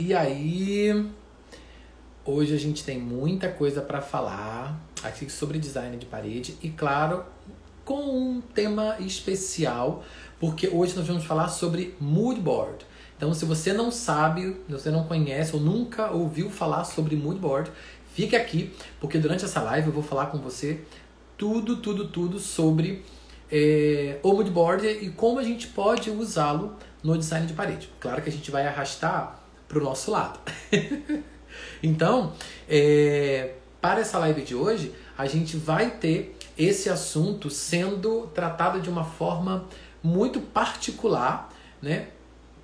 E aí, hoje a gente tem muita coisa para falar aqui sobre design de parede e, claro, com um tema especial, porque hoje nós vamos falar sobre mood board. Então, se você não sabe, se você não conhece ou nunca ouviu falar sobre mood board, fique aqui, porque durante essa live eu vou falar com você tudo sobre o mood board e como a gente pode usá-lo no design de parede. Claro que a gente vai arrastar para o nosso lado. Então, para essa live de hoje, a gente vai ter esse assunto sendo tratado de uma forma muito particular, né?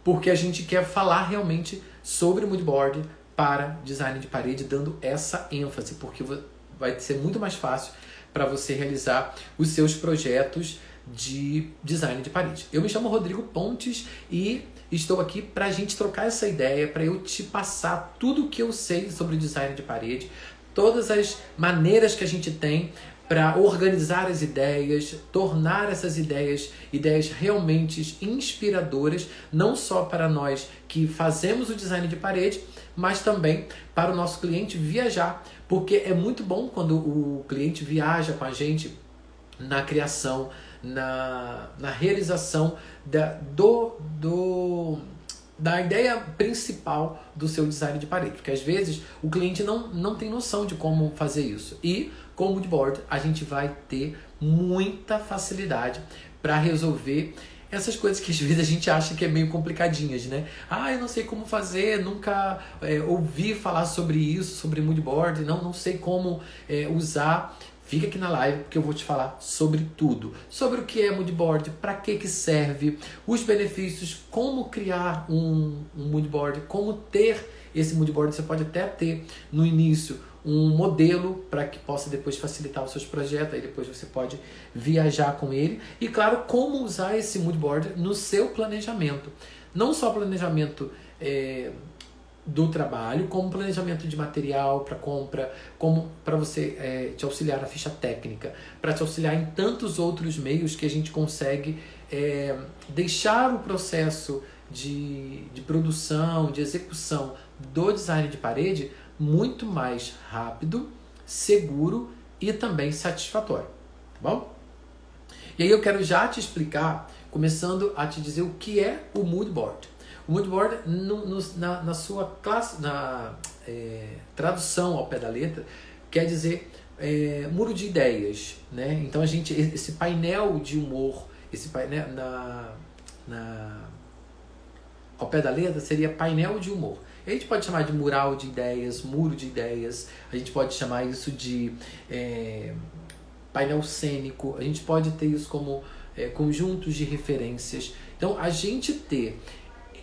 Porque a gente quer falar realmente sobre mood board para design de parede, dando essa ênfase, porque vai ser muito mais fácil para você realizar os seus projetos de design de parede. Eu me chamo Rodrigo Pontes e estou aqui para a gente trocar essa ideia, para eu te passar tudo o que eu sei sobre design de parede, todas as maneiras que a gente tem para organizar as ideias, tornar essas ideias realmente inspiradoras, não só para nós que fazemos o design de parede, mas também para o nosso cliente viajar, porque é muito bom quando o cliente viaja com a gente na criação, na realização da ideia principal do seu design de parede, porque às vezes o cliente não tem noção de como fazer isso. E com o mood board a gente vai ter muita facilidade para resolver essas coisas que às vezes a gente acha que é meio complicadinhas, né? Eu não sei como fazer, nunca ouvi falar sobre isso, sobre mood board, não sei como usar. Fica aqui na live porque eu vou te falar sobre tudo. Sobre o que é mood board, para que serve, os benefícios, como criar um mood board, como ter esse mood board. Você pode até ter no início um modelo para que possa depois facilitar os seus projetos. Aí depois você pode viajar com ele. E claro, como usar esse mood board no seu planejamento. Não só planejamento do trabalho, como planejamento de material para compra, como para você te auxiliar na ficha técnica, para te auxiliar em tantos outros meios que a gente consegue deixar o processo de produção, de execução do design de parede muito mais rápido, seguro e também satisfatório, tá bom? E aí eu quero já te explicar, começando a te dizer o que é o mood board. O mood board, na sua classe, tradução ao pé da letra, quer dizer muro de ideias, né? Então esse painel de humor, esse painel ao pé da letra seria painel de humor. A gente pode chamar de mural de ideias, muro de ideias, a gente pode chamar isso de painel cênico, a gente pode ter isso como conjuntos de referências. Então, a gente ter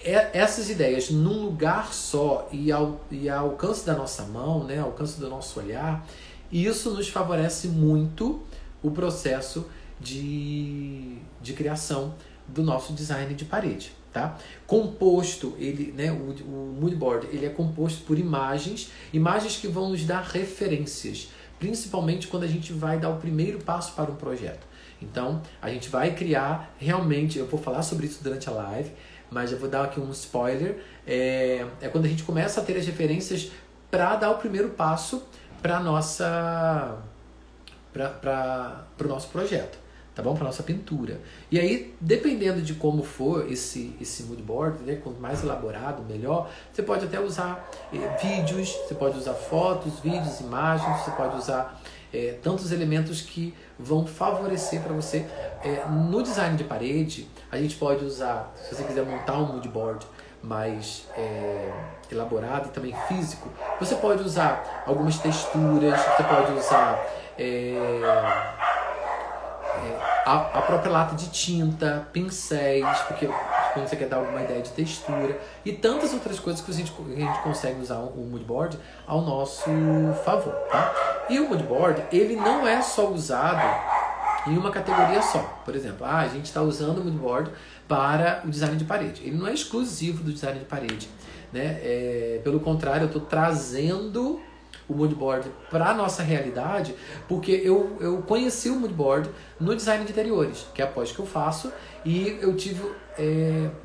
essas ideias num lugar só e ao alcance da nossa mão, né, ao alcance do nosso olhar, isso nos favorece muito o processo de criação do nosso design de parede. Tá? Composto, o mood board ele é composto por imagens que vão nos dar referências, principalmente quando a gente vai dar o primeiro passo para um projeto. Então, a gente vai criar realmente, eu vou falar sobre isso durante a live, mas eu vou dar aqui um spoiler, é quando a gente começa a ter as referências para dar o primeiro passo para o nosso projeto, tá bom? Para nossa pintura. E aí, dependendo de como for esse mood board, né, quanto mais elaborado, melhor, você pode até usar vídeos, você pode usar fotos, vídeos, imagens, você pode usar tantos elementos que vão favorecer para você. No design de parede, a gente pode usar, se você quiser montar um mood board mais elaborado e também físico, você pode usar algumas texturas, você pode usar a própria lata de tinta, pincéis, porque quando você quer dar alguma ideia de textura e tantas outras coisas que a gente consegue usar o mood board ao nosso favor, tá? E o mood board, ele não é só usado em uma categoria só. Por exemplo, a gente está usando o mood board para o design de parede. Ele não é exclusivo do design de parede, né? Pelo contrário, eu estou trazendo o mood board para a nossa realidade, porque eu conheci o mood board no design de interiores, que é a pós que eu faço, e eu tive,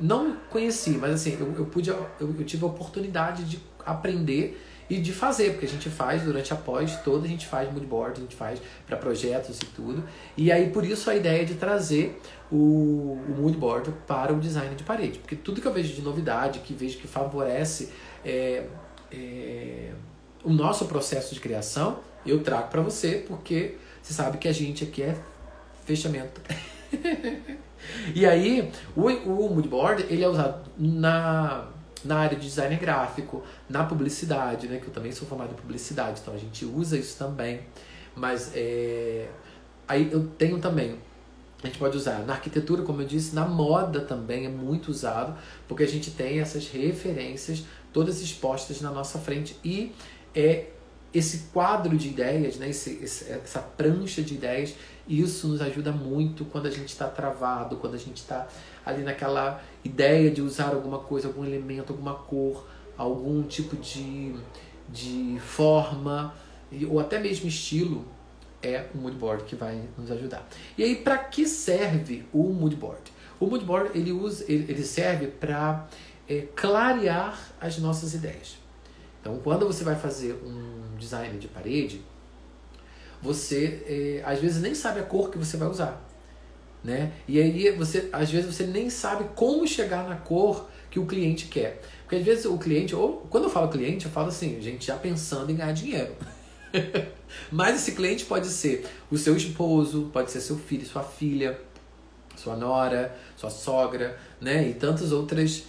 não conheci, mas assim, eu tive a oportunidade de aprender e de fazer, porque a gente faz durante a pós toda, a gente faz mood board, a gente faz para projetos e tudo, e aí por isso a ideia de trazer o mood board para o design de parede, porque tudo que eu vejo de novidade, que vejo que favorece o nosso processo de criação, eu trago para você, porque você sabe que a gente aqui é fechamento. E aí, o mood board, ele é usado na área de design gráfico, na publicidade, né, que eu também sou formado em publicidade, então a gente usa isso também, mas aí eu tenho também, a gente pode usar na arquitetura, como eu disse, na moda também é muito usado, porque a gente tem essas referências todas expostas na nossa frente, e esse quadro de ideias, né, essa prancha de ideias, isso nos ajuda muito quando a gente está travado, quando a gente está ali naquela ideia de usar alguma coisa, algum elemento, alguma cor, algum tipo de forma, ou até mesmo estilo, é o mood board que vai nos ajudar. E aí, para que serve o mood board? O mood board ele serve para clarear as nossas ideias. Então, quando você vai fazer um design de parede, você às vezes nem sabe a cor que você vai usar, né? E aí às vezes você nem sabe como chegar na cor que o cliente quer. Porque às vezes o cliente, ou quando eu falo cliente, eu falo assim, gente já pensando em ganhar dinheiro. Mas esse cliente pode ser o seu esposo, pode ser seu filho, sua filha, sua nora, sua sogra, né? E tantas outras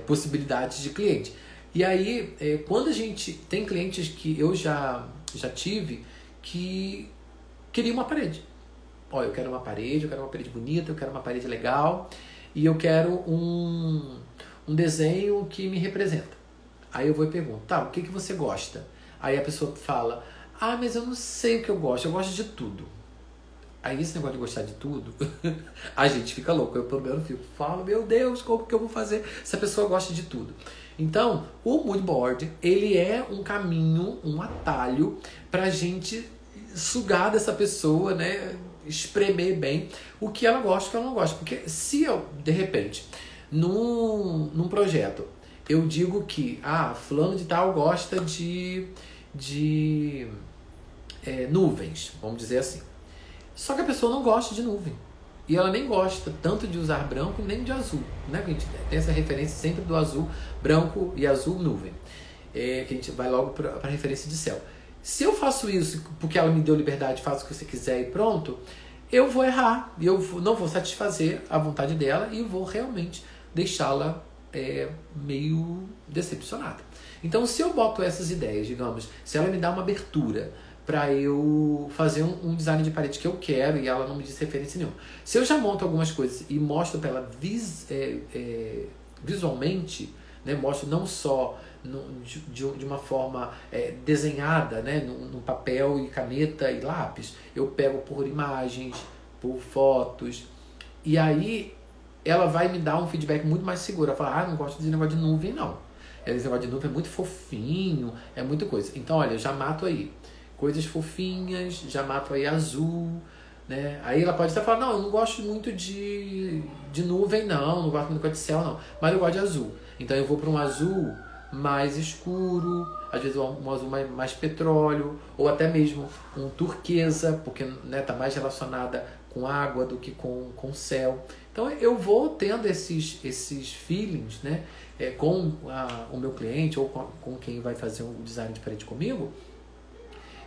possibilidades de cliente. E aí, quando a gente tem clientes que eu já tive, que queria uma parede. Ó, eu quero uma parede bonita, eu quero uma parede legal, e eu quero um desenho que me representa. Aí eu vou e pergunto, tá, o que você gosta? Aí a pessoa fala, mas eu não sei o que eu gosto de tudo. Aí esse negócio de gostar de tudo, a gente fica louco. Eu pelo menos falo, meu Deus, como que eu vou fazer se a pessoa gosta de tudo? Então, o mood board, ele é um caminho, um atalho pra gente sugar dessa pessoa, né? Espremer bem o que ela gosta e o que ela não gosta. Porque se eu, de repente, num projeto, eu digo que, fulano de tal gosta de nuvens, vamos dizer assim. Só que a pessoa não gosta de nuvem. E ela nem gosta tanto de usar branco nem de azul, né? A gente tem essa referência sempre do azul, branco e azul, nuvem. Que a gente vai logo para a referência de céu. Se eu faço isso porque ela me deu liberdade, faço o que você quiser e pronto, eu vou errar. E eu não vou satisfazer a vontade dela e vou realmente deixá-la meio decepcionada. Então, se eu boto essas ideias, digamos, se ela me dá uma abertura para eu fazer um design de parede que eu quero e ela não me diz referência nenhuma. Se eu já monto algumas coisas e mostro para ela visualmente, né, mostro não só de uma forma desenhada, né, no papel e caneta e lápis, eu pego por imagens, por fotos, e aí ela vai me dar um feedback muito mais seguro. Ela fala, não gosto desse negócio de nuvem, não. Esse negócio de nuvem é muito fofinho, é muita coisa. Então, olha, eu já mato aí coisas fofinhas, já mato aí azul, né? Aí ela pode até falar, não, eu não gosto muito de nuvem, não gosto muito de céu, não, mas eu gosto de azul. Então eu vou para um azul mais escuro, às vezes um azul mais petróleo, ou até mesmo um turquesa, porque, né, tá mais relacionada com água do que com céu. Então eu vou tendo esses feelings, né, com o meu cliente ou com quem vai fazer um design de parede comigo,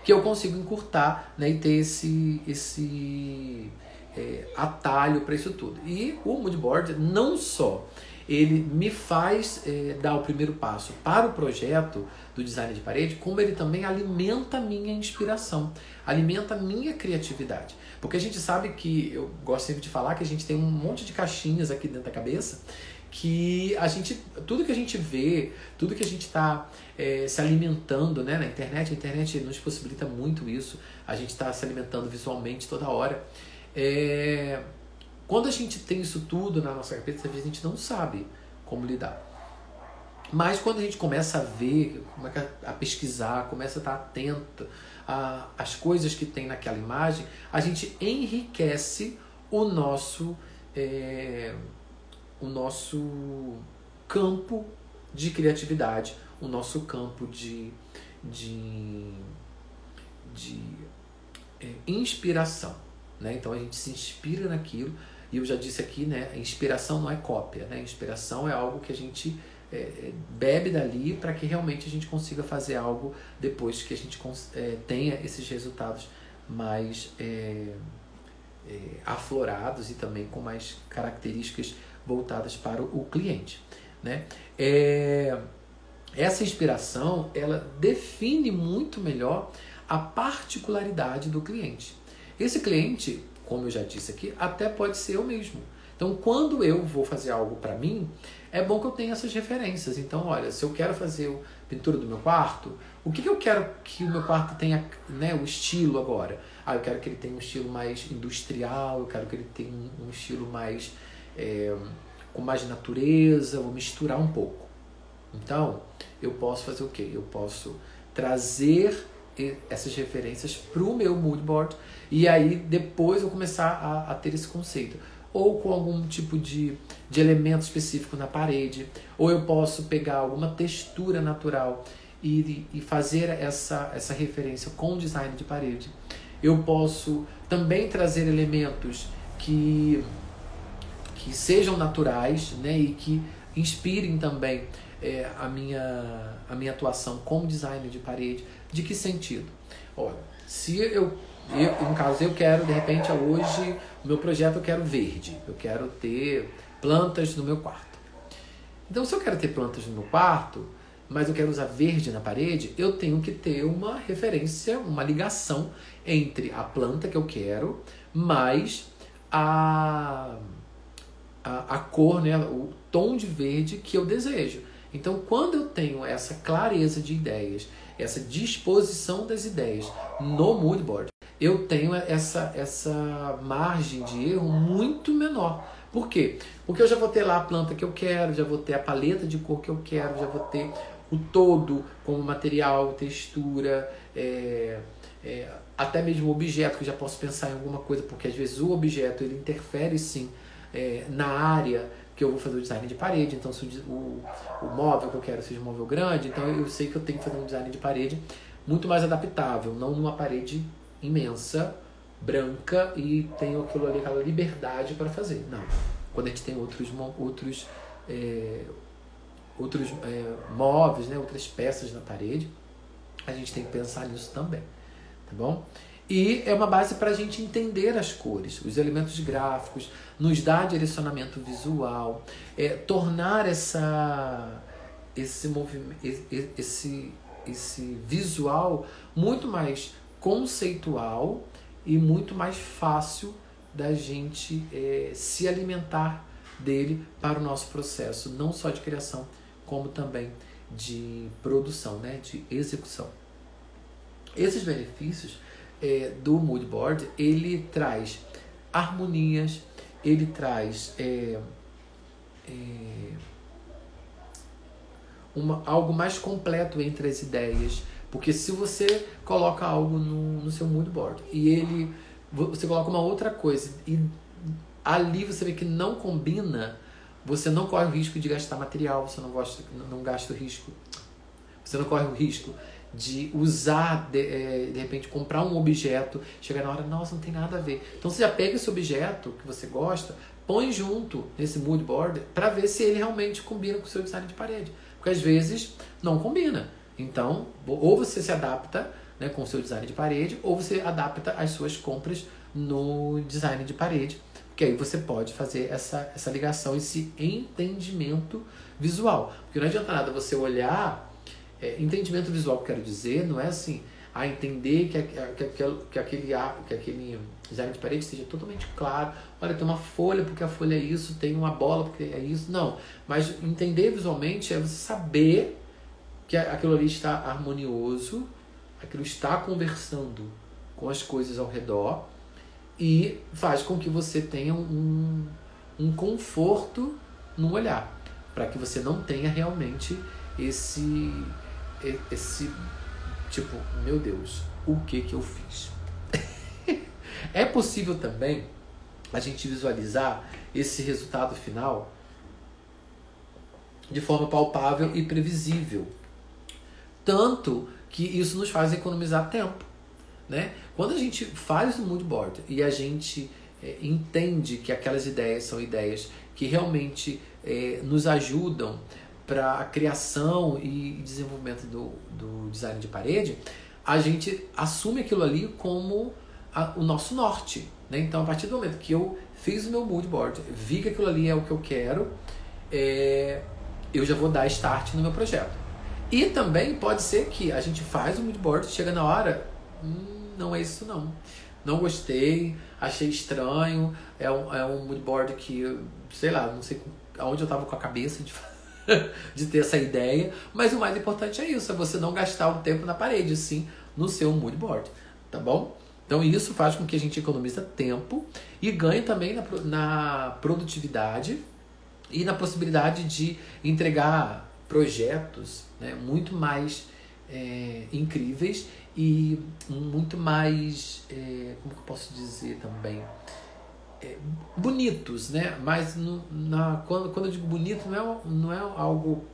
que eu consigo encurtar, né, e ter esse atalho para isso tudo. E o mood board não só ele me faz dar o primeiro passo para o projeto do design de parede, como ele também alimenta a minha inspiração, alimenta a minha criatividade. Porque a gente sabe que, eu gosto sempre de falar, que a gente tem um monte de caixinhas aqui dentro da cabeça, que tudo que a gente vê, tudo que a gente está se alimentando, né, na internet, a internet nos possibilita muito isso, a gente está se alimentando visualmente toda hora. Quando a gente tem isso tudo na nossa cabeça, às vezes a gente não sabe como lidar. Mas quando a gente começa a ver, a pesquisar, começa a estar atento às coisas que tem naquela imagem, a gente enriquece o nosso campo de criatividade, o nosso campo de inspiração, né? Então a gente se inspira naquilo, e eu já disse aqui, né? A inspiração não é cópia, né? A inspiração é algo que a gente bebe dali para que realmente a gente consiga fazer algo depois que a gente tenha esses resultados mais aflorados e também com mais características voltadas para o cliente, né? Essa inspiração, ela define muito melhor a particularidade do cliente. Esse cliente, como eu já disse aqui, até pode ser eu mesmo. Então, quando eu vou fazer algo para mim, é bom que eu tenha essas referências. Então, olha, se eu quero fazer a pintura do meu quarto, o que eu quero que o meu quarto tenha, né, o estilo agora? Eu quero que ele tenha um estilo mais industrial, eu quero que ele tenha um estilo mais com mais natureza, vou misturar um pouco. Então, eu posso fazer o quê? Eu posso trazer essas referências para o meu mood board, e aí depois eu começar a ter esse conceito. Ou com algum tipo de elemento específico na parede, ou eu posso pegar alguma textura natural e fazer essa referência com design de parede. Eu posso também trazer elementos que sejam naturais, né, e que inspirem também a minha atuação como designer de parede. De que sentido? Olha, se no caso, eu quero, de repente, hoje, o meu projeto eu quero verde. Eu quero ter plantas no meu quarto. Então, se eu quero ter plantas no meu quarto, mas eu quero usar verde na parede, eu tenho que ter uma referência, uma ligação entre a planta que eu quero, mais a cor, né, o tom de verde que eu desejo. Então, quando eu tenho essa clareza de ideias, essa disposição das ideias no mood board, eu tenho essa margem de erro muito menor. Por quê? Porque eu já vou ter lá a planta que eu quero, já vou ter a paleta de cor que eu quero, já vou ter o todo como material, textura, até mesmo o objeto, que eu já posso pensar em alguma coisa, porque às vezes o objeto ele interfere sim na área que eu vou fazer o design de parede. Então, se o móvel que eu quero seja um móvel grande, então eu sei que eu tenho que fazer um design de parede muito mais adaptável, não numa parede imensa, branca, e tenho aquilo ali, aquela liberdade para fazer. Não. Quando a gente tem outros móveis, né, outras peças na parede, a gente tem que pensar nisso também, tá bom? E é uma base para a gente entender as cores, os elementos gráficos, nos dá direcionamento visual, tornar esse visual muito mais conceitual e muito mais fácil da gente se alimentar dele para o nosso processo, não só de criação, como também de produção, né, de execução. Esses benefícios do mood board, ele traz harmonias, ele traz algo mais completo entre as ideias, porque se você coloca algo no seu mood board e você coloca uma outra coisa e ali você vê que não combina, você não corre o risco de gastar material, você não gasta o risco, você não corre o risco de usar, de repente, comprar um objeto, chegar na hora, nossa, não tem nada a ver. Então você já pega esse objeto que você gosta, põe junto nesse mood board para ver se ele realmente combina com o seu design de parede. Porque às vezes não combina. Então, ou você se adapta, né, com o seu design de parede, ou você adapta as suas compras no design de parede. Porque aí você pode fazer essa ligação, esse entendimento visual. Porque não adianta nada você olhar. Entendimento visual que eu quero dizer não é assim, entender que aquele design de parede seja totalmente claro. Olha, tem uma folha porque a folha é isso, tem uma bola porque é isso. Não, mas entender visualmente é você saber que aquilo ali está harmonioso, aquilo está conversando com as coisas ao redor e faz com que você tenha um conforto no olhar, para que você não tenha realmente esse tipo, meu Deus, o que eu fiz? É possível também a gente visualizar esse resultado final de forma palpável e previsível. Tanto que isso nos faz economizar tempo, né? Quando a gente faz o mood board e a gente entende que aquelas ideias são ideias que realmente nos ajudam para a criação e desenvolvimento do design de parede, a gente assume aquilo ali como o nosso norte, né? Então, a partir do momento que eu fiz o meu mood board, vi que aquilo ali é o que eu quero, eu já vou dar start no meu projeto. E também pode ser que a gente faz o mood board, chega na hora, não é isso não. Não gostei, achei estranho, é um mood board que, sei lá, não sei aonde eu tava com a cabeça de ter essa ideia, mas o mais importante é isso, é você não gastar o tempo na parede, sim no seu mood board, tá bom? Então isso faz com que a gente economize tempo e ganhe também na produtividade e na possibilidade de entregar projetos, né, muito mais incríveis e muito mais, como que eu posso dizer também, bonitos, né? Mas quando eu digo bonito, não é algo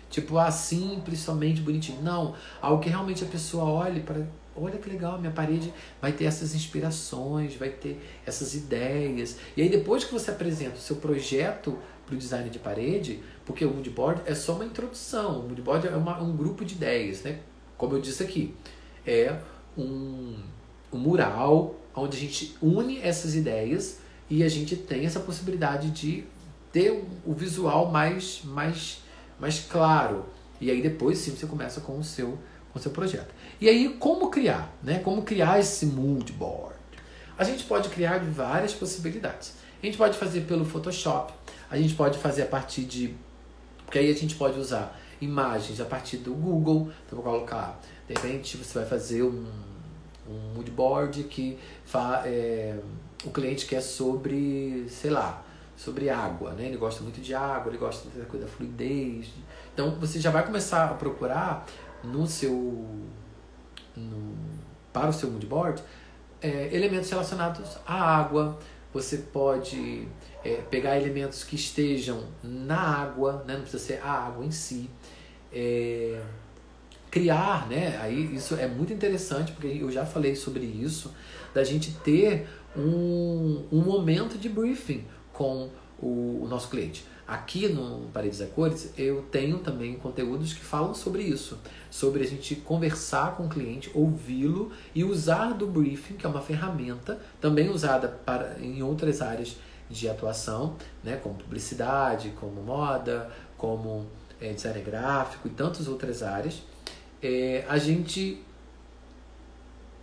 tipo simples, somente bonitinho. Não, algo que realmente a pessoa olhe para, olha que legal, minha parede vai ter essas inspirações, vai ter essas ideias. E aí depois que você apresenta o seu projeto para o design de parede, porque o mood board é só uma introdução, o mood board é um grupo de ideias, né? Como eu disse aqui, é um mural onde a gente une essas ideias e a gente tem essa possibilidade de ter o visual mais claro. E aí depois sim você começa com o seu projeto. E aí como criar, né? Como criar esse mood board? A gente pode criar várias possibilidades. A gente pode fazer pelo Photoshop, a gente pode fazer a partir de... Porque aí a gente pode usar imagens a partir do Google. Então vou colocar, de repente você vai fazer um mood board que o cliente quer sobre, sei lá, sobre água, né? Ele gosta muito de água, ele gosta da coisa da fluidez. Então você já vai começar a procurar para o seu mood board elementos relacionados à água. Você pode pegar elementos que estejam na água, né? Não precisa ser a água em si. Criar, né? Aí isso é muito interessante, porque eu já falei sobre isso, da gente ter um momento de briefing com o nosso cliente. Aqui no Paredes a Cores eu tenho também conteúdos que falam sobre isso, sobre a gente conversar com o cliente, ouvi-lo e usar do briefing, que é uma ferramenta também usada em outras áreas de atuação, né, como publicidade, como moda, como design gráfico e tantas outras áreas. A gente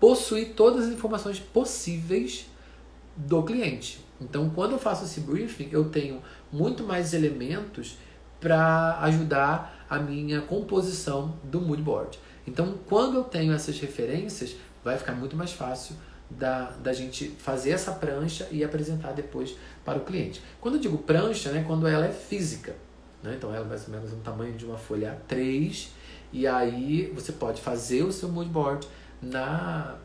possui todas as informações possíveis do cliente. Então, quando eu faço esse briefing, eu tenho muito mais elementos para ajudar a minha composição do mood board. Então, quando eu tenho essas referências, vai ficar muito mais fácil da gente fazer essa prancha e apresentar depois para o cliente. Quando eu digo prancha, né, quando ela é física, né, então ela é mais ou menos no tamanho de uma folha A3, e aí você pode fazer o seu mood board na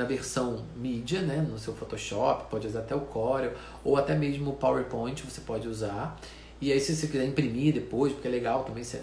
versão mídia, né, no seu Photoshop, pode usar até o Corel, ou até mesmo o PowerPoint você pode usar. E aí se você quiser imprimir depois, porque é legal também você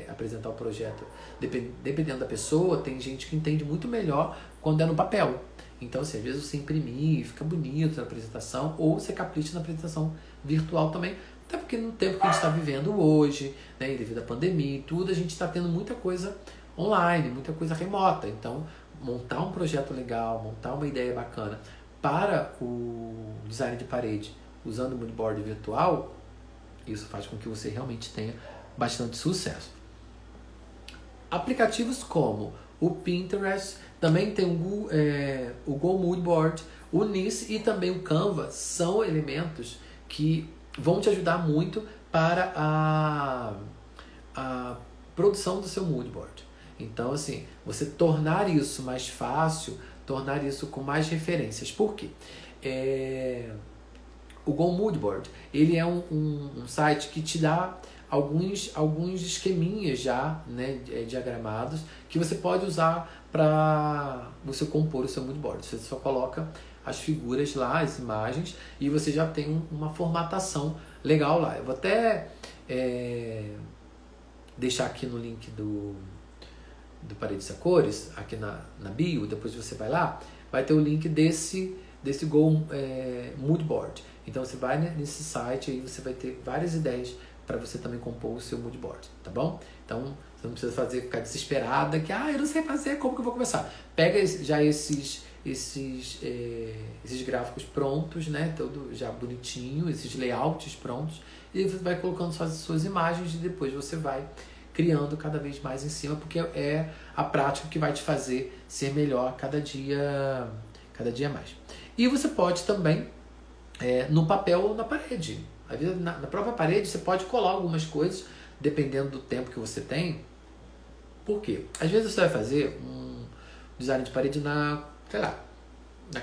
apresentar o projeto, dependendo da pessoa, tem gente que entende muito melhor quando é no papel. Então, assim, às vezes você imprimir, fica bonito na apresentação, ou você capricha na apresentação virtual também, até porque no tempo que a gente está vivendo hoje, né, devido à pandemia e tudo, a gente está tendo muita coisa online, muita coisa remota. Então, montar um projeto legal, montar uma ideia bacana para o design de parede usando o mood board virtual, isso faz com que você realmente tenha bastante sucesso. Aplicativos como o Pinterest, também tem o Go Mood Board, o Nice e também o Canva são elementos que vão te ajudar muito para a produção do seu mood board. Então, assim, você tornar isso mais fácil, tornar isso com mais referências. Por quê? O Go Mood Board, ele é um site que te dá alguns esqueminhas já, né, diagramados, que você pode usar para você compor o seu mood board. Você só coloca as figuras lá, as imagens, e você já tem uma formatação legal lá. Eu vou até deixar aqui no link do Paredes a Cores, aqui na bio, depois você vai lá, vai ter o link desse Go Mood Board. Então você vai nesse site aí, você vai ter várias ideias para você também compor o seu mood board, tá bom? Então você não precisa ficar desesperada que eu não sei fazer, como que eu vou começar? Pega já esses gráficos prontos, né? Todo já bonitinho, esses layouts prontos, e você vai colocando suas imagens e depois você vai criando cada vez mais em cima, porque é a prática que vai te fazer ser melhor cada dia mais. E você pode também no papel ou na parede. Às vezes, na própria parede você pode colar algumas coisas, dependendo do tempo que você tem. Por quê? Às vezes você vai fazer um design de parede na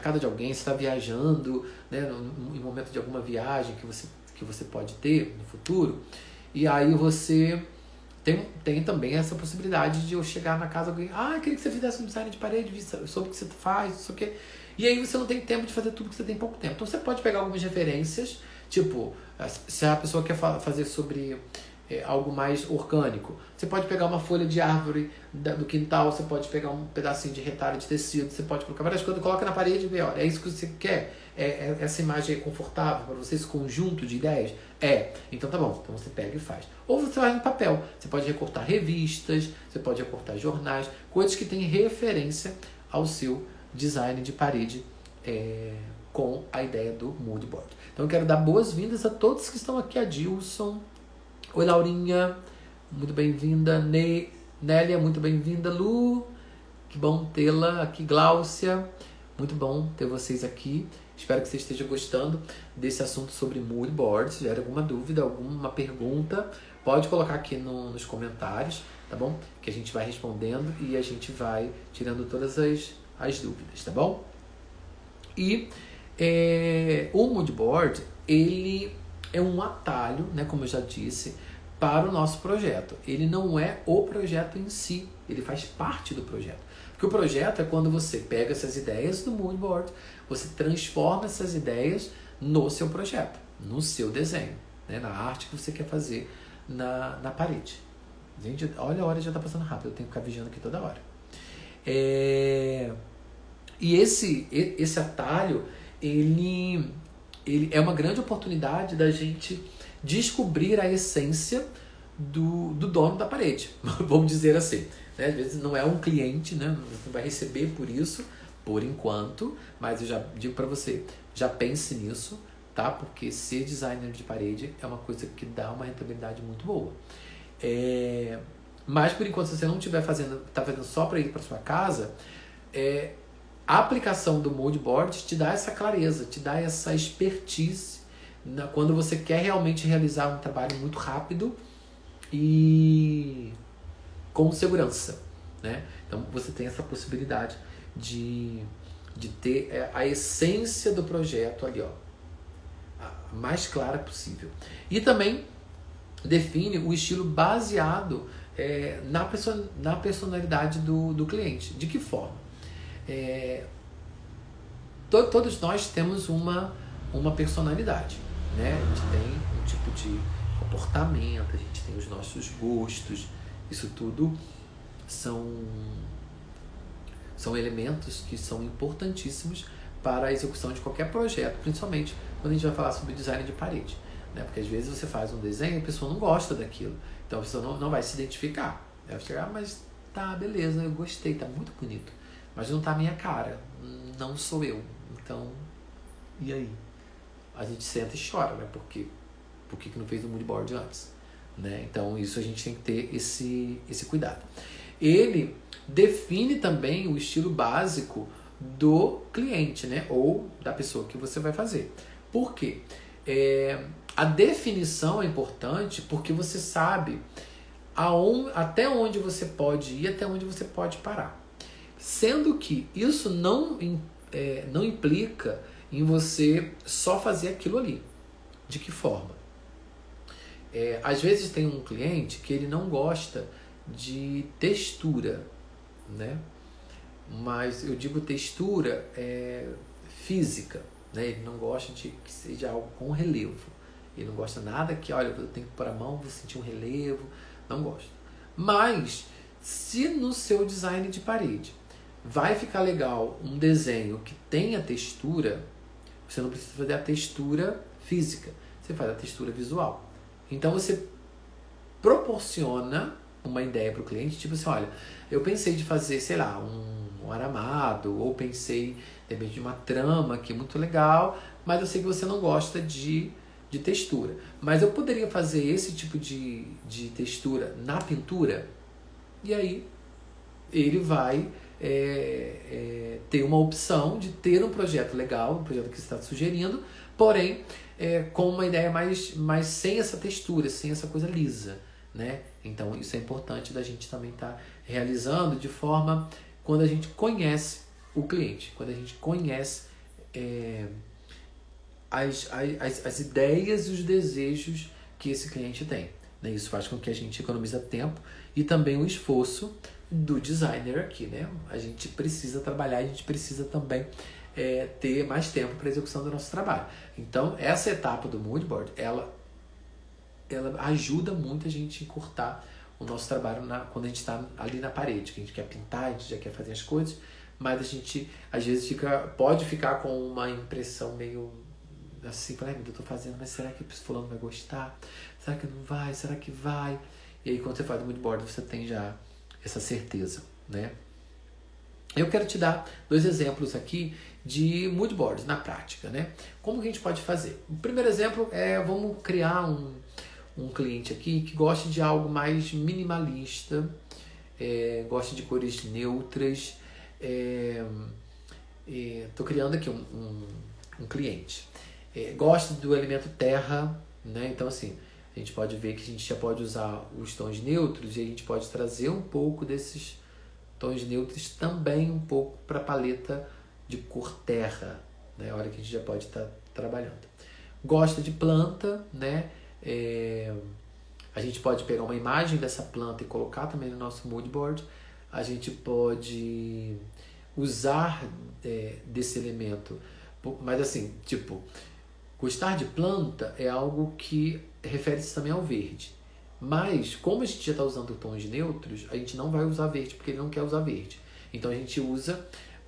casa de alguém, você está viajando, né, em momento de alguma viagem que você pode ter no futuro, e aí você tem também essa possibilidade de eu chegar na casa de alguém, eu queria que você fizesse um design de parede, sobre o que você faz, não sei o quê. E aí você não tem tempo de fazer tudo que você tem pouco tempo. Então você pode pegar algumas referências, tipo, se a pessoa quer fazer sobre algo mais orgânico, você pode pegar uma folha de árvore do quintal, você pode pegar um pedacinho de retalho de tecido, você pode colocar várias coisas, coloca na parede e vê, olha, é isso que você quer? Essa imagem é confortável para você, esse conjunto de ideias? Então tá bom, então você pega e faz. Ou você faz no papel, você pode recortar revistas, você pode recortar jornais, coisas que têm referência ao seu design de parede com a ideia do mood board. Então eu quero dar boas-vindas a todos que estão aqui, a Dilson. Oi, Laurinha, muito bem-vinda. Nélia, muito bem-vinda. Lu, que bom tê-la aqui. Gláucia, muito bom ter vocês aqui. Espero que você esteja gostando desse assunto sobre mood boards. Se tiver alguma dúvida, alguma pergunta, pode colocar aqui nos comentários, tá bom? Que a gente vai respondendo e a gente vai tirando todas as dúvidas, tá bom? E o mood board, ele é um atalho, né, como eu já disse, para o nosso projeto. Ele não é o projeto em si, ele faz parte do projeto. Porque o projeto é quando você pega essas ideias do mood board, você transforma essas ideias no seu projeto, no seu desenho, né, na arte que você quer fazer na parede. Gente, olha a hora, já está passando rápido, eu tenho que ficar vigiando aqui toda hora. E esse atalho, ele é uma grande oportunidade da gente descobrir a essência do dono da parede, vamos dizer assim. Né? Às vezes não é um cliente, né? Você vai receber por isso, por enquanto, mas eu já digo para você, já pense nisso, tá? Porque ser designer de parede é uma coisa que dá uma rentabilidade muito boa. Mas por enquanto, se você não estiver tá fazendo só para ir para sua casa, a aplicação do mood board te dá essa clareza, te dá essa expertise quando você quer realmente realizar um trabalho muito rápido e com segurança, né? Então você tem essa possibilidade de ter a essência do projeto ali, ó, a mais clara possível. E também define o estilo baseado na personalidade do cliente. De que forma? Todos nós temos uma personalidade, né? A gente tem um tipo de comportamento, a gente tem os nossos gostos, isso tudo são elementos que são importantíssimos para a execução de qualquer projeto, principalmente quando a gente vai falar sobre design de parede, né? Porque às vezes você faz um desenho e a pessoa não gosta daquilo, então a pessoa não vai se identificar. Ela vai chegar, mas tá, beleza, eu gostei, tá muito bonito, mas não tá a minha cara, não sou eu. Então, e aí? A gente senta e chora, né? Por que não fez o mood board antes? Né? Então, isso a gente tem que ter esse cuidado. Ele define também o estilo básico do cliente, né? Ou da pessoa que você vai fazer. Por quê? A definição é importante porque você sabe até onde você pode ir, até onde você pode parar. Sendo que isso não implica em você só fazer aquilo ali. De que forma? Às vezes tem um cliente que ele não gosta de textura, né? Mas eu digo textura física, né? Ele não gosta de que seja algo com relevo. Ele não gosta nada que, olha, eu tenho que pôr a mão, vou sentir um relevo. Não gosta. Mas, se no seu design de parede vai ficar legal um desenho que tenha textura, você não precisa fazer a textura física. Você faz a textura visual. Então, você proporciona uma ideia para o cliente, tipo assim, olha, eu pensei de fazer, sei lá, um aramado, ou pensei, de repente, de uma trama que é muito legal, mas eu sei que você não gosta de textura. Mas eu poderia fazer esse tipo de textura na pintura? E aí, ele vai ter uma opção de ter um projeto legal, um projeto que você está sugerindo, porém, com uma ideia mais sem essa textura, sem essa coisa lisa, né? Então, isso é importante da gente também estar realizando de forma quando a gente conhece o cliente, quando a gente conhece as ideias e os desejos que esse cliente tem, né? Isso faz com que a gente economize tempo e também o esforço do designer aqui, né? A gente precisa trabalhar, a gente precisa também ter mais tempo para a execução do nosso trabalho. Então, essa etapa do mood board, ela ajuda muito a gente a encurtar o nosso trabalho quando a gente está ali na parede, que a gente quer pintar, a gente já quer fazer as coisas, mas a gente, às vezes, pode ficar com uma impressão meio assim, eu tô fazendo, mas será que o fulano vai gostar? Será que não vai? Será que vai? E aí, quando você faz o mood board, você tem já essa certeza, né? Eu quero te dar 2 exemplos aqui de mood boards na prática, né? Como que a gente pode fazer? O primeiro exemplo vamos criar um cliente aqui que gosta de algo mais minimalista, gosta de cores neutras. Tô criando aqui um cliente. Gosta do elemento terra, né? Então, assim, a gente pode ver que a gente já pode usar os tons neutros e a gente pode trazer um pouco desses tons neutros também um pouco para a paleta de cor terra, né? Olha que a gente já pode estar trabalhando. Gosta de planta, né? A gente pode pegar uma imagem dessa planta e colocar também no nosso mood board. A gente pode usar desse elemento, mas assim, tipo, gostar de planta é algo que refere-se também ao verde. Mas, como a gente já está usando tons neutros, a gente não vai usar verde, porque ele não quer usar verde. Então, a gente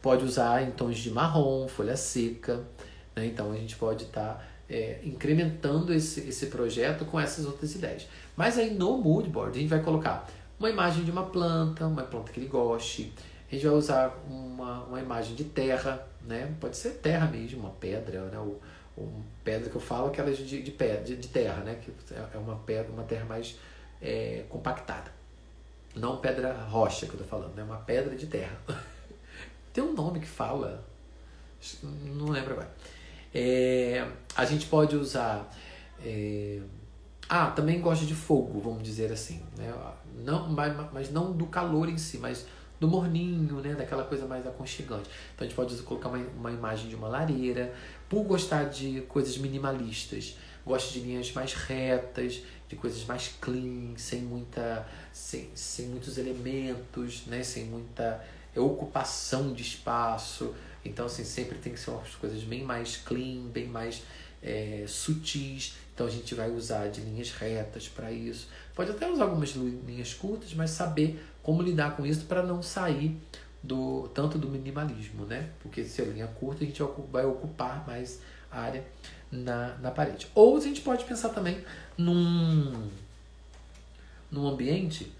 pode usar em tons de marrom, folha seca, né? Então, a gente pode estar incrementando esse projeto com essas outras ideias. Mas aí, no mood board, a gente vai colocar uma imagem de uma planta que ele goste. A gente vai usar uma imagem de terra, né? Pode ser terra mesmo, uma pedra, né? Pedra que eu falo, aquelas de terra, né? Que é uma terra mais compactada. Não pedra rocha que eu tô falando, né? Uma pedra de terra. Tem um nome que fala, não lembro agora. A gente pode usar... também gosta de fogo, vamos dizer assim, né? Não, mas não do calor em si, mas do morninho, né? Daquela coisa mais aconchegante. Então a gente pode colocar uma imagem de uma lareira. Por gostar de coisas minimalistas, gosta de linhas mais retas, de coisas mais clean, sem muitos elementos, né? Sem muita ocupação de espaço. Então, assim, sempre tem que ser umas coisas bem mais clean, bem mais sutis. Então, a gente vai usar de linhas retas para isso. Pode até usar algumas linhas curtas, mas saber como lidar com isso para não sair tanto do minimalismo, né? Porque se é linha curta, a gente vai ocupar mais área na parede. Ou a gente pode pensar também num ambiente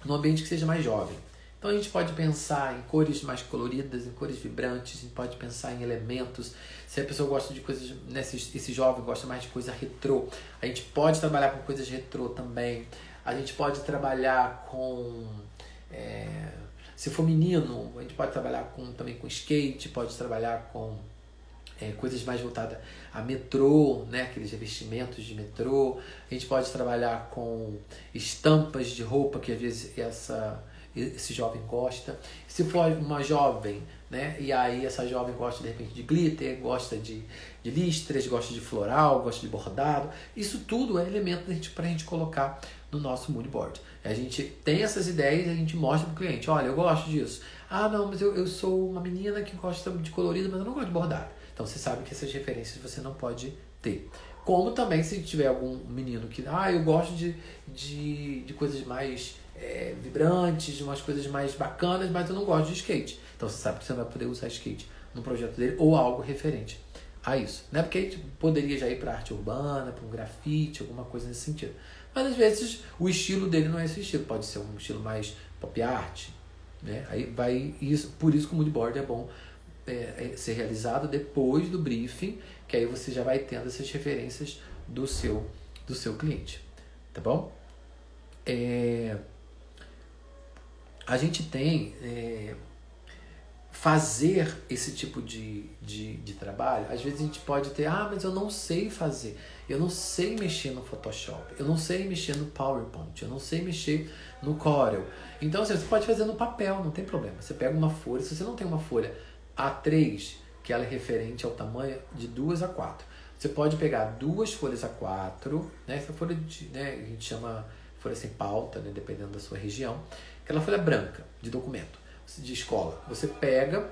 que seja mais jovem. Então a gente pode pensar em cores mais coloridas, em cores vibrantes, a gente pode pensar em elementos. Se a pessoa gosta de coisas, né, esse jovem gosta mais de coisa retrô, a gente pode trabalhar com coisas retrô também. A gente pode trabalhar com... se for menino, a gente pode trabalhar também com skate, pode trabalhar com coisas mais voltadas a metrô, né? Aqueles revestimentos de metrô. A gente pode trabalhar com estampas de roupa, que às vezes esse jovem gosta. Se for uma jovem, né, e aí essa jovem gosta de repente de glitter, gosta de listras, gosta de floral, gosta de bordado, isso tudo é elemento pra gente colocar no nosso mood board. A gente tem essas ideias e a gente mostra pro cliente, olha, eu gosto disso. Ah, não, mas eu sou uma menina que gosta de colorido, mas eu não gosto de bordado. Então você sabe que essas referências você não pode ter. Como também se tiver algum menino que, eu gosto de coisas mais vibrantes, de umas coisas mais bacanas, mas eu não gosto de skate. Então você sabe que você não vai poder usar skate no projeto dele ou algo referente a isso. Né? Porque a gente poderia já ir para arte urbana, para um grafite, alguma coisa nesse sentido. Mas às vezes o estilo dele não é esse estilo, pode ser um estilo mais pop art. Né? Aí vai isso, por isso que o mood board é bom ser realizado depois do briefing, que aí você já vai tendo essas referências do seu cliente, tá bom? A gente tem fazer esse tipo de trabalho, às vezes a gente pode ter, mas eu não sei fazer, eu não sei mexer no Photoshop, eu não sei mexer no PowerPoint, eu não sei mexer no Corel. Então assim, você pode fazer no papel, não tem problema. Você pega uma folha, se você não tem uma folha A3, que ela é referente ao tamanho de 2 a 4. Você pode pegar 2 folhas A4, né? Essa folha a gente chama folha sem pauta, né? Dependendo da sua região. Aquela folha branca de documento, de escola. Você pega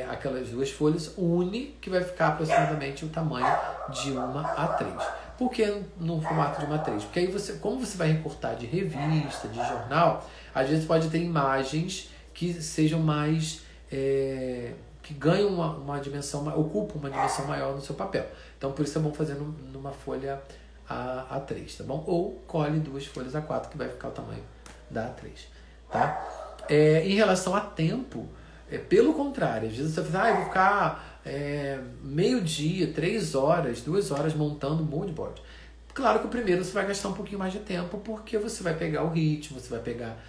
aquelas 2 folhas, une, que vai ficar aproximadamente o tamanho de uma A3. Por que no formato de uma A3? Porque aí como você vai recortar de revista, de jornal, às vezes pode ter imagens que sejam mais... que ganham uma dimensão, ocupam uma dimensão maior no seu papel. Então, por isso é bom fazer numa folha A3, tá bom? Ou colhe 2 folhas A4, que vai ficar o tamanho da A3, tá? Em relação a tempo, pelo contrário, às vezes você fala, eu vou ficar meio-dia, 3 horas, 2 horas montando o mood board. Claro que o primeiro você vai gastar um pouquinho mais de tempo, porque você vai pegar o ritmo, você vai pegar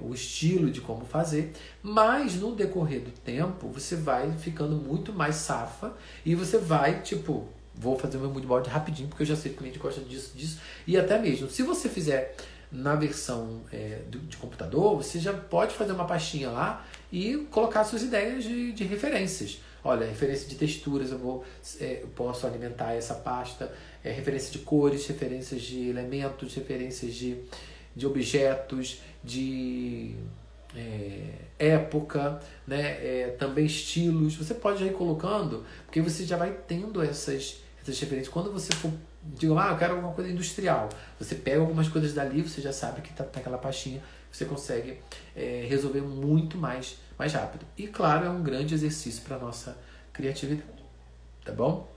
o estilo de como fazer, mas no decorrer do tempo você vai ficando muito mais safa e você vai, vou fazer o meu mood board rapidinho, porque eu já sei que o cliente gosta disso, e até mesmo, se você fizer na versão de computador, você já pode fazer uma pastinha lá e colocar suas ideias de referências. Olha, referência de texturas, eu posso alimentar essa pasta, referência de cores, referências de elementos, referências de objetos, de época, né? Também estilos. Você pode já ir colocando, porque você já vai tendo essas referências. Quando você for, eu quero alguma coisa industrial, você pega algumas coisas dali, você já sabe que está naquela pastinha, você consegue resolver muito mais rápido. E claro, é um grande exercício para a nossa criatividade, tá bom?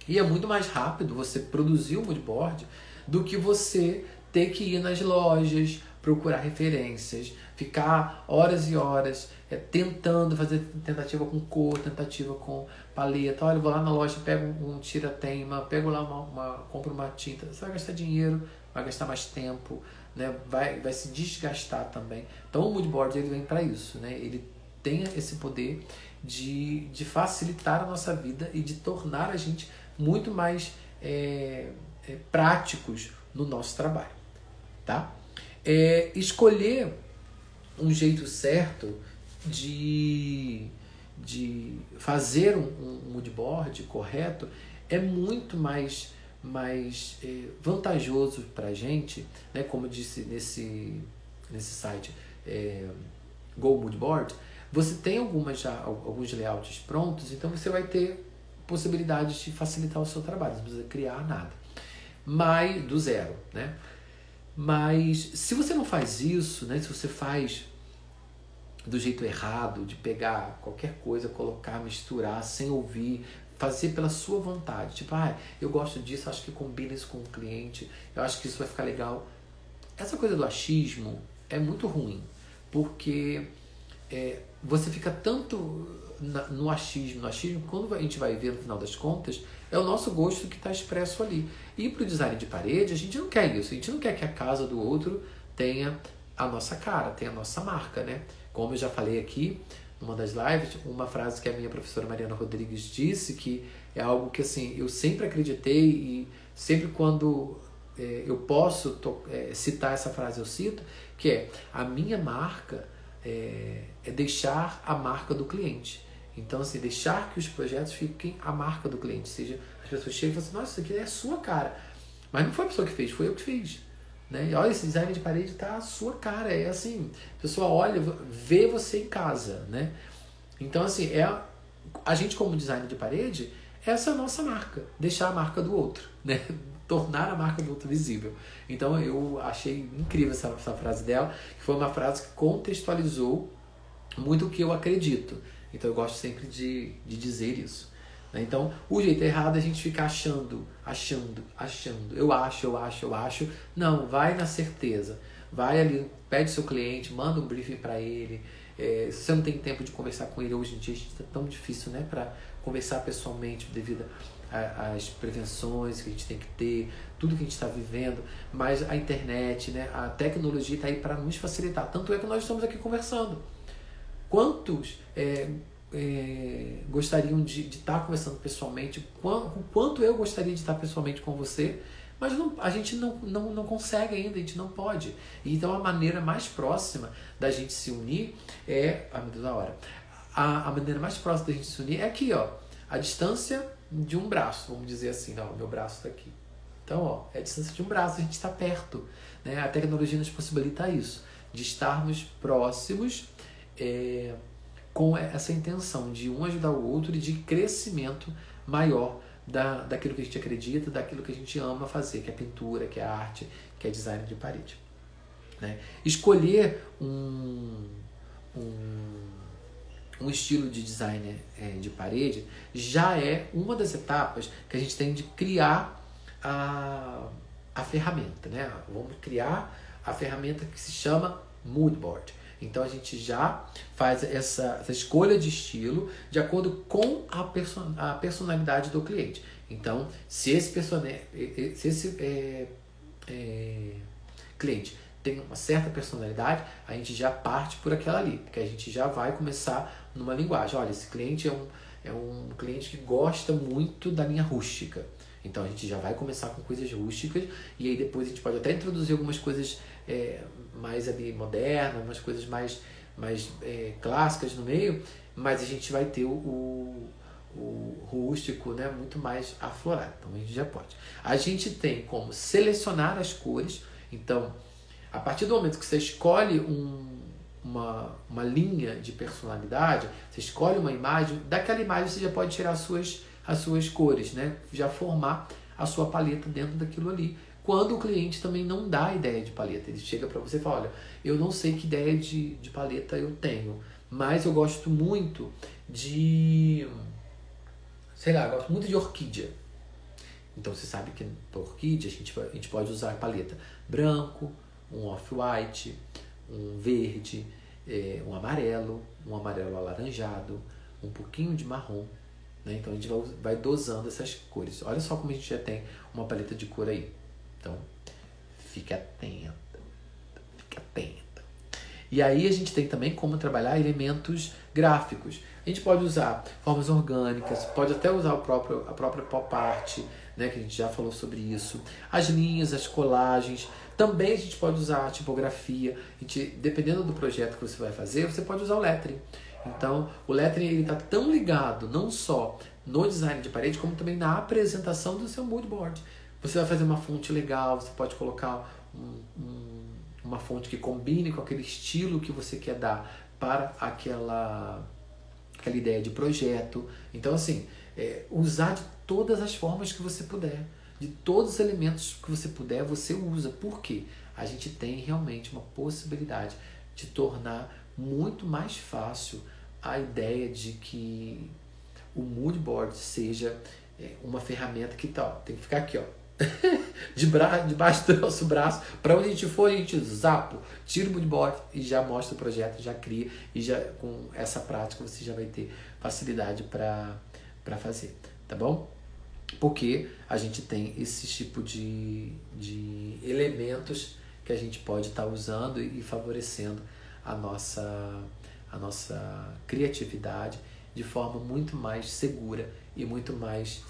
E é muito mais rápido você produzir o mood board do que você ter que ir nas lojas, procurar referências, ficar horas e horas tentando fazer tentativa com cor, tentativa com paleta. Olha, eu vou lá na loja, pego um tira-teima, pego lá compro uma tinta. Você vai gastar dinheiro, vai gastar mais tempo, né? Vai se desgastar também. Então o mood board ele vem para isso, né? Ele tem esse poder de facilitar a nossa vida e de tornar a gente muito mais práticos no nosso trabalho, tá? Escolher um jeito certo de fazer um mood board correto é muito mais vantajoso para a gente, né? Como eu disse nesse site Go Mood Board, você tem alguns layouts prontos, então você vai ter possibilidades de facilitar o seu trabalho, não precisa criar nada, mas do zero, né? Mas se você não faz isso, né? Se você faz do jeito errado, de pegar qualquer coisa, colocar, misturar, sem ouvir, fazer pela sua vontade, eu gosto disso, acho que combina isso com o cliente, eu acho que isso vai ficar legal. Essa coisa do achismo é muito ruim, porque você fica tanto no achismo, quando a gente vai ver no final das contas, é o nosso gosto que está expresso ali. E para o design de parede, a gente não quer isso, a gente não quer que a casa do outro tenha a nossa cara, tenha a nossa marca, né? Como eu já falei aqui, numa das lives, uma frase que a minha professora Mariana Rodrigues disse, que é algo que assim, eu sempre acreditei e sempre quando eu posso citar essa frase, eu cito, que é: a minha marca é deixar a marca do cliente. Então, assim, deixar que os projetos fiquem a marca do cliente. Ou seja, as pessoas chegam e falam assim: nossa, isso aqui é a sua cara. Mas não foi a pessoa que fez, foi eu que fiz. Né? E olha, esse design de parede tá a sua cara. É assim, a pessoa olha, vê você em casa. Né? Então, assim, a gente como designer de parede, essa é a nossa marca. Deixar a marca do outro. Né? Tornar a marca do outro visível. Então, eu achei incrível essa frase dela, que foi uma frase que contextualizou muito o que eu acredito. Então eu gosto sempre de dizer isso. Né? Então o jeito errado é a gente ficar achando. Eu acho. Não, vai na certeza. Vai ali, pede seu cliente, manda um briefing para ele. Se você não tem tempo de conversar com ele, hoje em dia está tão difícil, né, para conversar pessoalmente devido às prevenções que a gente tem que ter, tudo que a gente está vivendo. Mas a internet, né, a tecnologia está aí para nos facilitar. Tanto é que nós estamos aqui conversando. Quantos gostariam de estar conversando pessoalmente? Quanto eu gostaria de estar pessoalmente com você? Mas a gente não consegue ainda, a gente não pode. Então a maneira mais próxima da gente se unir é... Ai, meu Deus, a hora. A maneira mais próxima da gente se unir é aqui, ó. A distância de um braço, vamos dizer assim. Ó, meu braço está aqui. Então, ó, é a distância de um braço, a gente está perto. Né? A tecnologia nos possibilita isso, de estarmos próximos, com essa intenção de um ajudar o outro e de crescimento maior daquilo que a gente acredita, daquilo que a gente ama fazer, que é pintura, que é arte, que é design de parede. Né? Escolher um estilo de design de parede já é uma das etapas que a gente tem de criar a ferramenta. Né? Vamos criar a ferramenta que se chama Mood Board. Então a gente já faz essa escolha de estilo de acordo com a personalidade do cliente. Então, se esse cliente tem uma certa personalidade, a gente já parte por aquela ali, porque a gente já vai começar numa linguagem. Olha, esse cliente é um cliente que gosta muito da linha rústica. Então a gente já vai começar com coisas rústicas e aí depois a gente pode até introduzir algumas coisas mais ali modernas, umas coisas mais clássicas no meio, mas a gente vai ter o rústico, né, muito mais aflorado. Então a gente já pode. A gente tem como selecionar as cores. Então, a partir do momento que você escolhe uma linha de personalidade, você escolhe uma imagem, daquela imagem você já pode tirar as suas cores, né? Já formar a sua paleta dentro daquilo ali. Quando o cliente também não dá ideia de paleta, ele chega para você e fala: olha, eu não sei que ideia de paleta eu tenho, mas eu gosto muito de, sei lá, gosto muito de orquídea. Então você sabe que para orquídea a gente pode usar a paleta branco, um off-white, um verde, um amarelo alaranjado, um pouquinho de marrom. Né? Então a gente vai dosando essas cores. Olha só como a gente já tem uma paleta de cor aí. Então, fique atenta. E aí a gente tem também como trabalhar elementos gráficos. A gente pode usar formas orgânicas, pode até usar a própria pop art, né, que a gente já falou sobre isso. As linhas, as colagens. Também a gente pode usar a tipografia. Dependendo do projeto que você vai fazer, você pode usar o lettering. Então, o lettering está tão ligado não só no design de parede, como também na apresentação do seu mood board. Você vai fazer uma fonte legal, você pode colocar uma fonte que combine com aquele estilo que você quer dar para aquela ideia de projeto. Então, assim, usar de todas as formas que você puder, de todos os elementos que você puder, você usa. Por quê? A gente tem realmente uma possibilidade de tornar muito mais fácil a ideia de que o mood board seja uma ferramenta que tem que ficar aqui, ó, debaixo do nosso braço, para onde a gente for, a gente tira o mood board e já mostra o projeto, já cria, e já com essa prática você já vai ter facilidade para fazer, tá bom? Porque a gente tem esse tipo de elementos que a gente pode estar usando e favorecendo a nossa criatividade de forma muito mais segura e muito mais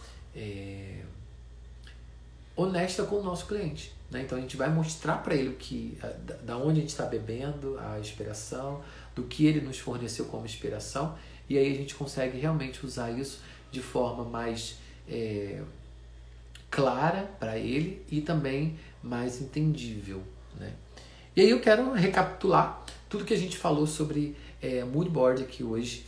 honesta com o nosso cliente, né? Então a gente vai mostrar para ele o que, da onde a gente está bebendo a inspiração, do que ele nos forneceu como inspiração, e aí a gente consegue realmente usar isso de forma mais clara para ele e também mais entendível, né? E aí eu quero recapitular tudo que a gente falou sobre mood board aqui hoje.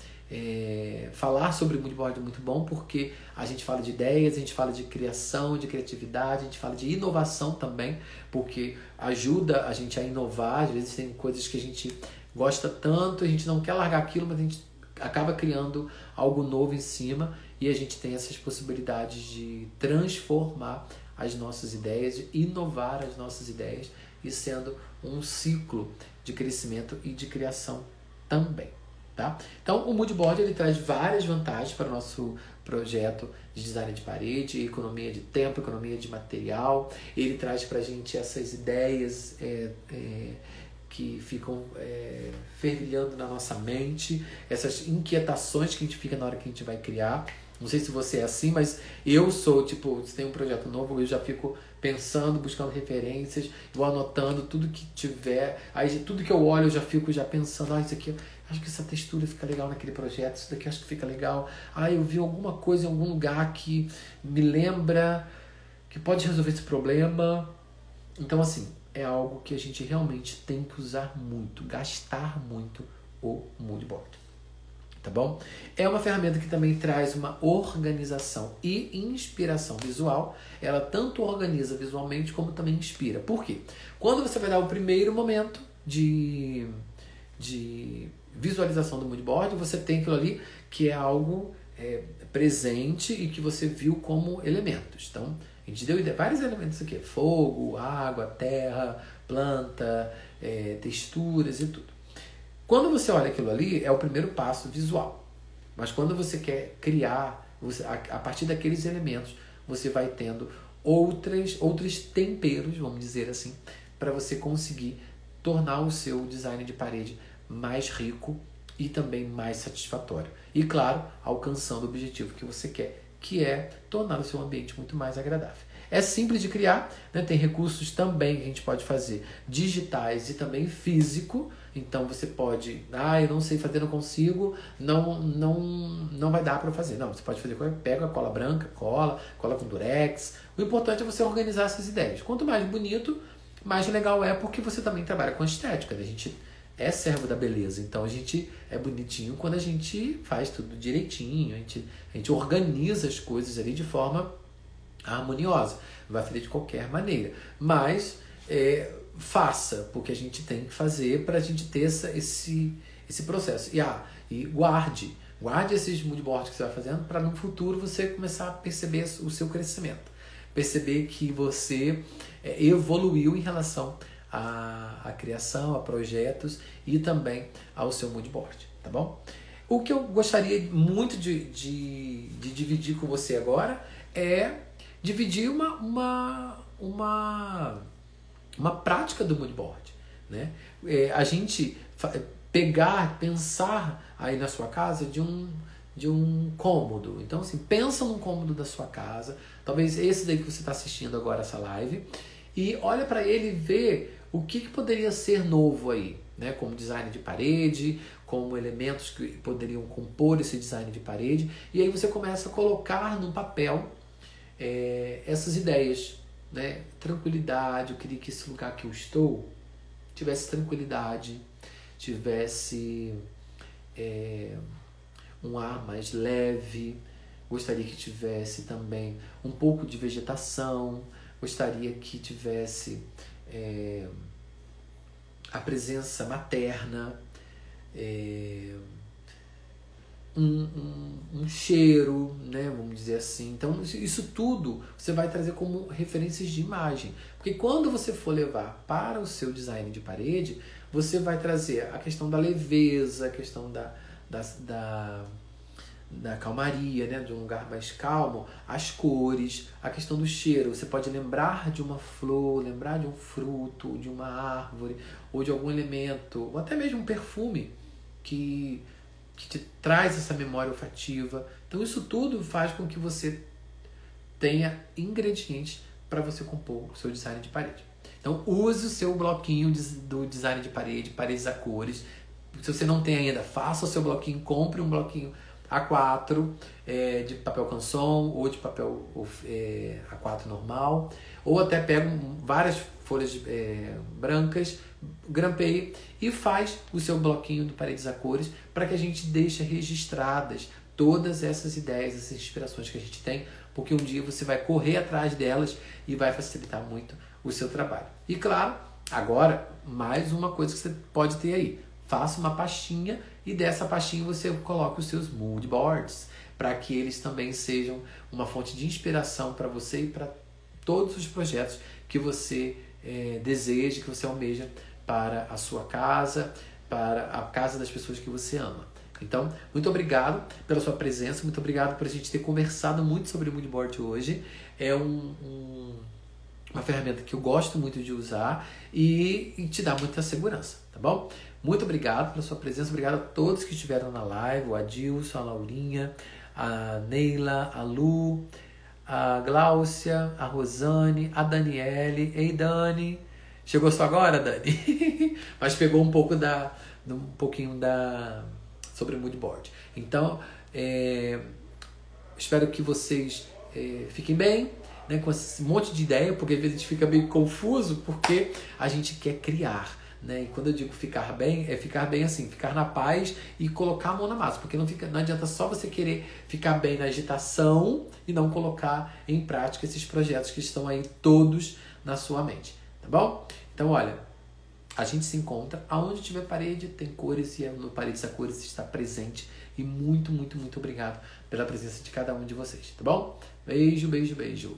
Falar sobre mood board é muito bom porque a gente fala de ideias, a gente fala de criação, de criatividade, a gente fala de inovação também, porque ajuda a gente a inovar. Às vezes tem coisas que a gente gosta tanto, a gente não quer largar aquilo, mas a gente acaba criando algo novo em cima e a gente tem essas possibilidades de transformar as nossas ideias, de inovar as nossas ideias e sendo um ciclo de crescimento e de criação também. Tá? Então, o mood board ele traz várias vantagens para o nosso projeto de design de parede, economia de tempo, economia de material. Ele traz para a gente essas ideias que ficam fervilhando na nossa mente, essas inquietações que a gente fica na hora que a gente vai criar. Não sei se você é assim, mas eu sou, tipo, se tem um projeto novo, eu já fico pensando, buscando referências, vou anotando tudo que tiver. Aí tudo que eu olho, eu já fico pensando, isso aqui, acho que essa textura fica legal naquele projeto, isso daqui acho que fica legal. Eu vi alguma coisa em algum lugar que me lembra que pode resolver esse problema. Então, assim, é algo que a gente realmente tem que usar muito, gastar muito o mood board. Tá bom? É uma ferramenta que também traz uma organização e inspiração visual. Ela tanto organiza visualmente como também inspira. Por quê? Quando você vai dar o primeiro momento de visualização do mood board, você tem aquilo ali que é algo presente e que você viu como elementos. Então, a gente deu vários elementos aqui: fogo, água, terra, planta, texturas e tudo. Quando você olha aquilo ali, é o primeiro passo visual. Mas quando você quer criar, a partir daqueles elementos, você vai tendo outros temperos, vamos dizer assim, para você conseguir tornar o seu design de parede mais rico e também mais satisfatório. E, claro, alcançando o objetivo que você quer, que é tornar o seu ambiente muito mais agradável. É simples de criar, né? Tem recursos também que a gente pode fazer digitais e também físico. Então você pode, eu não sei fazer, não consigo, não vai dar para fazer. Não, você pode fazer, pega a cola branca, cola com durex. O importante é você organizar essas ideias. Quanto mais bonito, mais legal é, porque você também trabalha com estética. A gente é servo da beleza, então a gente é bonitinho quando a gente faz tudo direitinho, a gente organiza as coisas ali de forma harmoniosa. Não vai fazer de qualquer maneira, mas faça, porque a gente tem que fazer para a gente ter esse processo. E guarde esses mood boards que você vai fazendo para no futuro você começar a perceber o seu crescimento, perceber que você evoluiu em relação à criação, a projetos e também ao seu mood board, tá bom? O que eu gostaria muito de dividir com você agora é dividir uma prática do mood board, né? A gente pensar aí na sua casa de um cômodo. Então, assim, pensa num cômodo da sua casa, talvez esse daí que você está assistindo agora essa live, e olha para ele e vê o que poderia ser novo aí, né? Como design de parede, como elementos que poderiam compor esse design de parede, e aí você começa a colocar no papel essas ideias, né? Tranquilidade, eu queria que esse lugar que eu estou tivesse tranquilidade, tivesse um ar mais leve, gostaria que tivesse também um pouco de vegetação, gostaria que tivesse a presença materna, um cheiro, né, vamos dizer assim. Então isso tudo você vai trazer como referências de imagem, porque quando você for levar para o seu design de parede, você vai trazer a questão da leveza, a questão da calmaria, né, de um lugar mais calmo, as cores, a questão do cheiro. Você pode lembrar de uma flor, lembrar de um fruto, de uma árvore, ou de algum elemento, ou até mesmo um perfume que te traz essa memória olfativa. Então isso tudo faz com que você tenha ingredientes para você compor o seu design de parede. Então, use o seu bloquinho do design de parede, paredes a cores. Se você não tem ainda, faça o seu bloquinho, compre um bloquinho A4 de papel canson ou de papel A4 normal, ou até pega várias folhas brancas, grampeie e faz o seu bloquinho de paredes a cores para que a gente deixe registradas todas essas ideias, essas inspirações que a gente tem, porque um dia você vai correr atrás delas e vai facilitar muito o seu trabalho. E claro, agora, mais uma coisa que você pode ter aí. Faça uma pastinha e dessa pastinha você coloca os seus mood boards para que eles também sejam uma fonte de inspiração para você e para todos os projetos que você deseja, que você almeja para a sua casa, para a casa das pessoas que você ama. Então, muito obrigado pela sua presença, muito obrigado por a gente ter conversado muito sobre o mood board hoje. É uma ferramenta que eu gosto muito de usar e te dá muita segurança, tá bom? Muito obrigado pela sua presença, obrigado a todos que estiveram na live, o Adilson, a Laurinha, a Neila, a Lu, a Gláucia, a Rosane, a Daniele. Ei, Dani! Chegou só agora, Dani? Mas pegou um pouquinho sobre o mood board. Então, espero que vocês fiquem bem, né, com esse monte de ideia, porque às vezes a gente fica meio confuso, porque a gente quer criar, né? E quando eu digo ficar bem, é ficar bem assim, ficar na paz e colocar a mão na massa, porque não adianta só você querer ficar bem na agitação e não colocar em prática esses projetos que estão aí todos na sua mente, tá bom? Então, olha, a gente se encontra aonde tiver parede, tem cores, e no Paredes a Cores está presente. E muito, muito, muito obrigado pela presença de cada um de vocês, tá bom? Beijo, beijo, beijo.